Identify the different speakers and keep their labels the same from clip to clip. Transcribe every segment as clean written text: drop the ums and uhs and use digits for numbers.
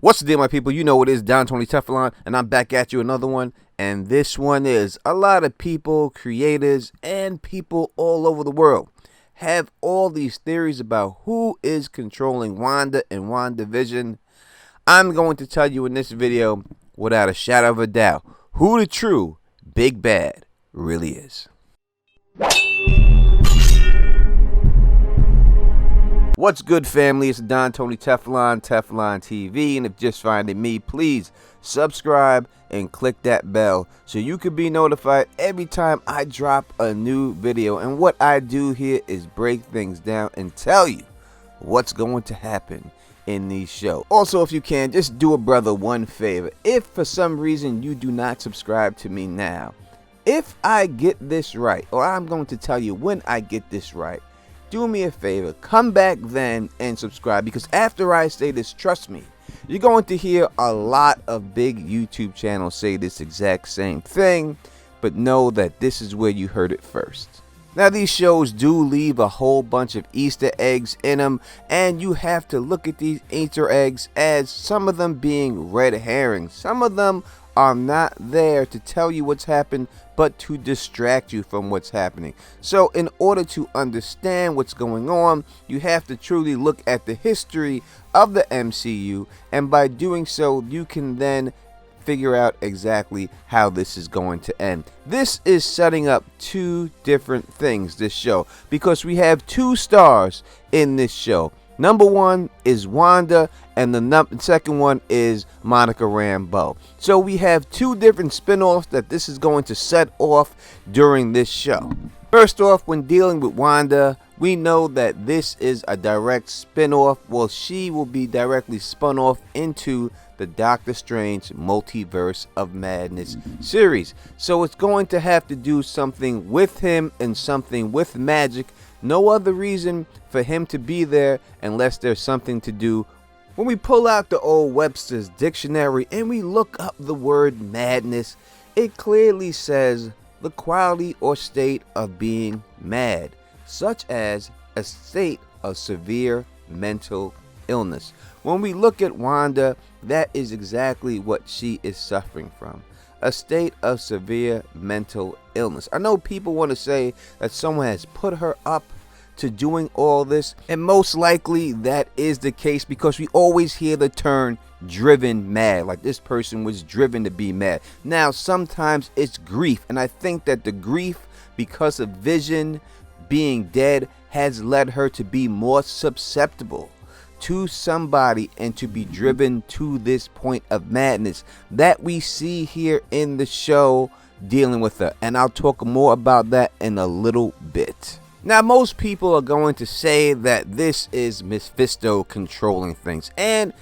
Speaker 1: What's the deal, my people? You know it is Don Tony Teflon, and I'm back at you another one. And this one is a lot of people, creators, and people all over the world have all these theories about who is controlling Wanda and WandaVision. I'm going to tell you in this video, without a shadow of a doubt, who the true big bad really is. What's good, family? It's Don Tony Teflon, Teflon TV, and if just finding me, please subscribe and click that bell so you can be notified every time I drop a new video. And what I do here is break things down and tell you what's going to happen in these shows. Also, if you can, just do a brother one favor. If for some reason you do not subscribe to me now, if I get this right, or I'm going to tell you when I get this right, do me a favor, come back then and subscribe, because after I say this, trust me, you're going to hear a lot of big YouTube channels say this exact same thing, but know that this is where you heard it first. Now, these shows do leave a whole bunch of Easter eggs in them, and you have to look at these Easter eggs as some of them being red herrings. Some of them are not there to tell you what's happened, but to distract you from what's happening. So in order to understand what's going on, you have to truly look at the history of the MCU, and by doing so, you can then figure out exactly how this is going to end. This is setting up two different things, this show, because we have two stars in this show. Number one is Wanda, and the second one is Monica Rambeau. So we have two different spin-offs that this is going to set off during this show. First off, when dealing with Wanda, we know that this is a direct spin-off. Well, she will be directly spun off into the Doctor Strange Multiverse of Madness series. So it's going to have to do something with him and something with magic. No other reason for him to be there unless there's something to do. When we pull out the old Webster's dictionary and we look up the word madness, it clearly says the quality or state of being mad, such as a state of severe mental illness. When we look at Wanda, that is exactly what she is suffering from. A state of severe mental illness. I know people want to say that someone has put her up to doing all this, and most likely that is the case, because we always hear the term driven mad, like this person was driven to be mad. Now, sometimes it's grief, and I think that the grief because of Vision being dead has led her to be more susceptible to somebody and to be driven to this point of madness that we see here in the show dealing with her. And I'll talk more about that in a little bit. Now, most people are going to say that this is Mephisto controlling things, and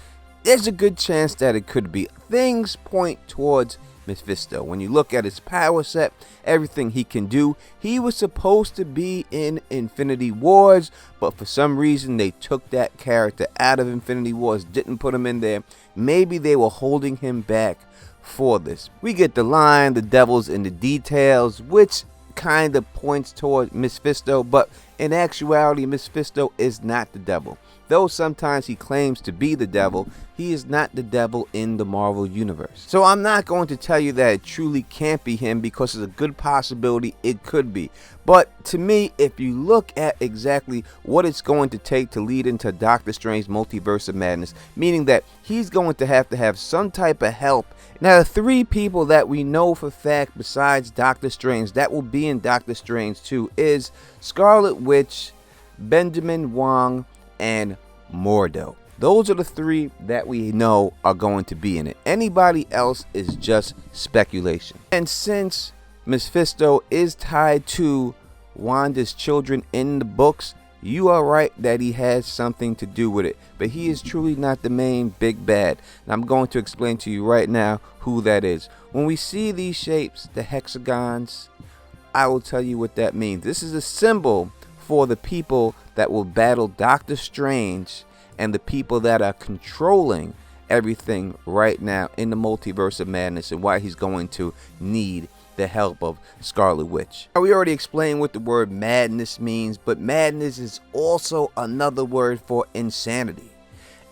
Speaker 1: there's a good chance that it could be. Things point towards Mephisto. When you look at his power set, everything he can do, he was supposed to be in Infinity Wars, but for some reason they took that character out of Infinity Wars, didn't put him in there. Maybe they were holding him back for this. We get the line, the devil's in the details, which kind of points toward Mephisto, but in actuality, Mephisto is not the devil. Though sometimes he claims to be the devil, he is not the devil in the Marvel Universe. So I'm not going to tell you that it truly can't be him, because there's a good possibility it could be. But to me, if you look at exactly what it's going to take to lead into Doctor Strange Multiverse of Madness, meaning that he's going to have some type of help. Now, the three people that we know for fact besides Doctor Strange that will be in Doctor Strange 2 is Scarlet Witch, Benjamin Wong, and Mordo. Those are the three that we know are going to be in it. Anybody else is just speculation. And since Mephisto is tied to Wanda's children in the books, you are right that he has something to do with it, but he is truly not the main big bad. And I'm going to explain to you right now who that is. When we see these shapes, the hexagons, I will tell you what that means. This is a symbol for the people that will battle Doctor Strange and the people that are controlling everything right now in the Multiverse of Madness, and why he's going to need the help of Scarlet Witch. Now, we already explained what the word madness means, but madness is also another word for insanity.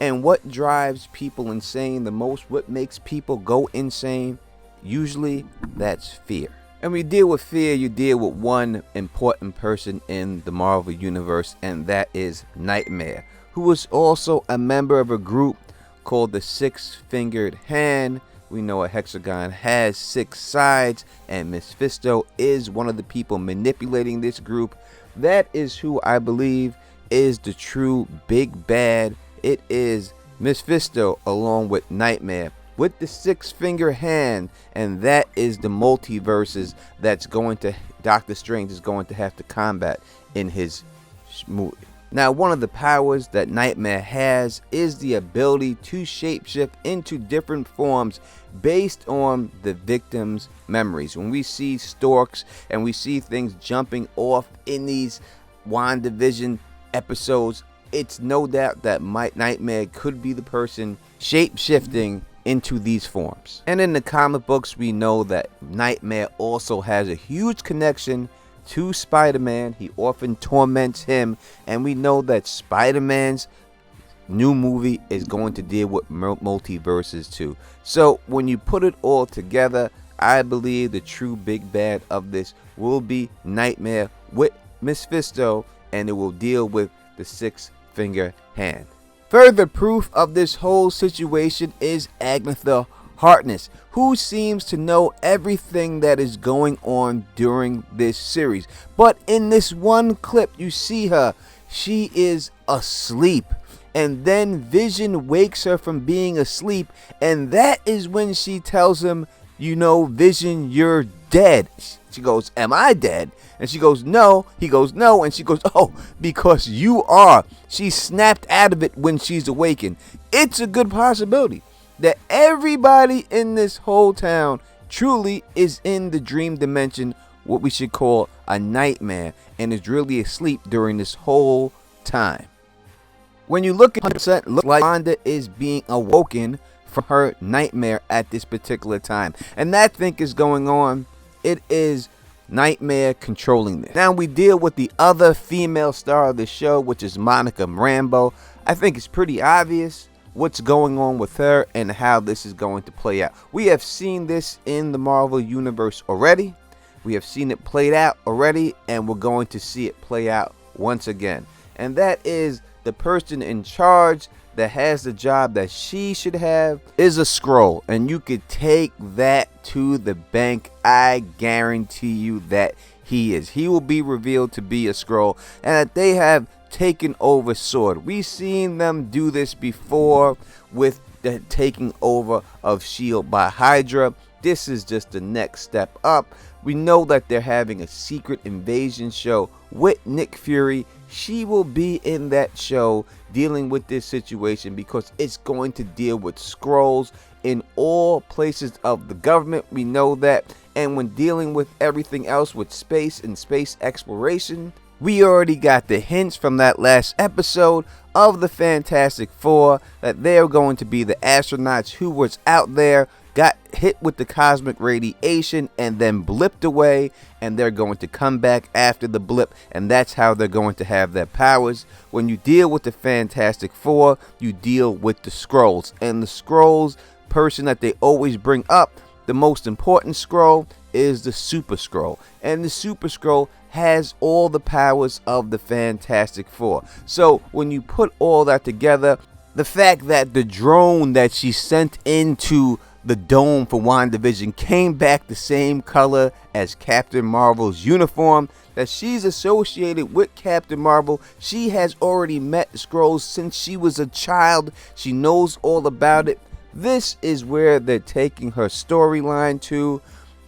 Speaker 1: And what drives people insane the most, what makes people go insane, usually that's fear. And when you deal with fear, you deal with one important person in the Marvel Universe, and that is Nightmare, who is also a member of a group called the Six-Fingered Hand. We know a hexagon has 6 sides, and Mephisto is one of the people manipulating this group. That is who I believe is the true big bad. It is Mephisto along with Nightmare with the 6-finger hand, and that is the multiverses that's going to Doctor Strange is going to have to combat in his movie. Now, one of the powers that Nightmare has is the ability to shapeshift into different forms based on the victim's memories. When we see storks and we see things jumping off in these WandaVision episodes, it's no doubt that Nightmare could be the person shape-shifting into these forms. And in the comic books, we know that Nightmare also has a huge connection to Spider-Man. He often torments him, and we know that Spider-Man's new movie is going to deal with multiverses too. So when you put it all together, I believe the true big bad of this will be Nightmare with Mephisto, and it will deal with the 6-finger hand. Further proof of this whole situation is Agathas Nightmare, who seems to know everything that is going on during this series. But in this one clip, you see her, she is asleep. And then Vision wakes her from being asleep, and that is when she tells him, you know, Vision, you're dead. She goes, am I dead? And she goes, no. He goes, no. And she goes, oh, because you are. She snapped out of it when she's awakened. It's a good possibility that everybody in this whole town truly is in the dream dimension, what we should call a nightmare, and is really asleep during this whole time. When you look at 100%, look like Wanda is being awoken from her nightmare at this particular time. And that thing is going on. It is Nightmare controlling this. Now we deal with the other female star of the show, which is Monica Rambeau. I think it's pretty obvious what's going on with her and how this is going to play out. We have seen this in the Marvel Universe already. We have seen it played out already, and we're going to see it play out once again. And that is the person in charge that has the job that she should have is a Skrull, and you could take that to the bank. I guarantee you that he is. He will be revealed to be a Skrull, and that they have taken over S.W.O.R.D. We've seen them do this before with the taking over of S.H.I.E.L.D. by Hydra. This is just the next step up. We know that they're having a secret invasion show with Nick Fury. She will be in that show dealing with this situation because it's going to deal with Skrulls in all places of the government. We know that. And when dealing with everything else with space and space exploration, we already got the hints from that last episode of the Fantastic Four that they're going to be the astronauts who was out there, got hit with the cosmic radiation, and then blipped away, and they're going to come back after the blip, and that's how they're going to have their powers. When you deal with the Fantastic Four, you deal with the Skrulls, and the Skrulls person that they always bring up, the most important Skrull, is the Super Skrull, and the Super Skrull has all the powers of the Fantastic Four. So when you put all that together, the fact that the drone that she sent into the dome for WandaVision came back the same color as Captain Marvel's uniform, that she's associated with Captain Marvel. She has already met Skrulls since she was a child. She knows all about it. This is where they're taking her storyline to.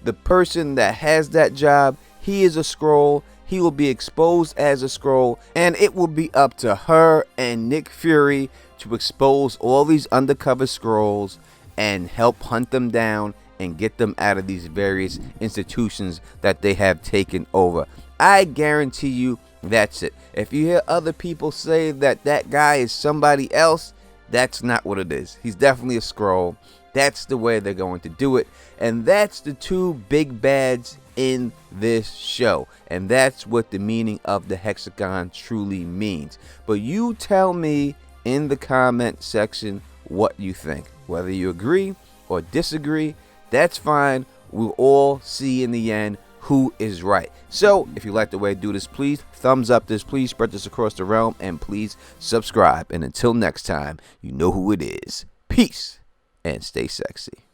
Speaker 1: The person that has that job, he is a Skrull. He will be exposed as a Skrull, and it will be up to her and Nick Fury to expose all these undercover Skrulls and help hunt them down and get them out of these various institutions that they have taken over. I guarantee you that's it. If you hear other people say that that guy is somebody else, that's not what it is. He's definitely a Skrull. That's the way they're going to do it. And that's the two big bads in this show. And that's what the meaning of the hexagon truly means. But you tell me in the comment section what you think. Whether you agree or disagree, that's fine. We'll all see in the end who is right. So if you like the way I do this, please thumbs up this, please spread this across the realm, and please subscribe. And until next time, you know who it is. Peace and stay sexy.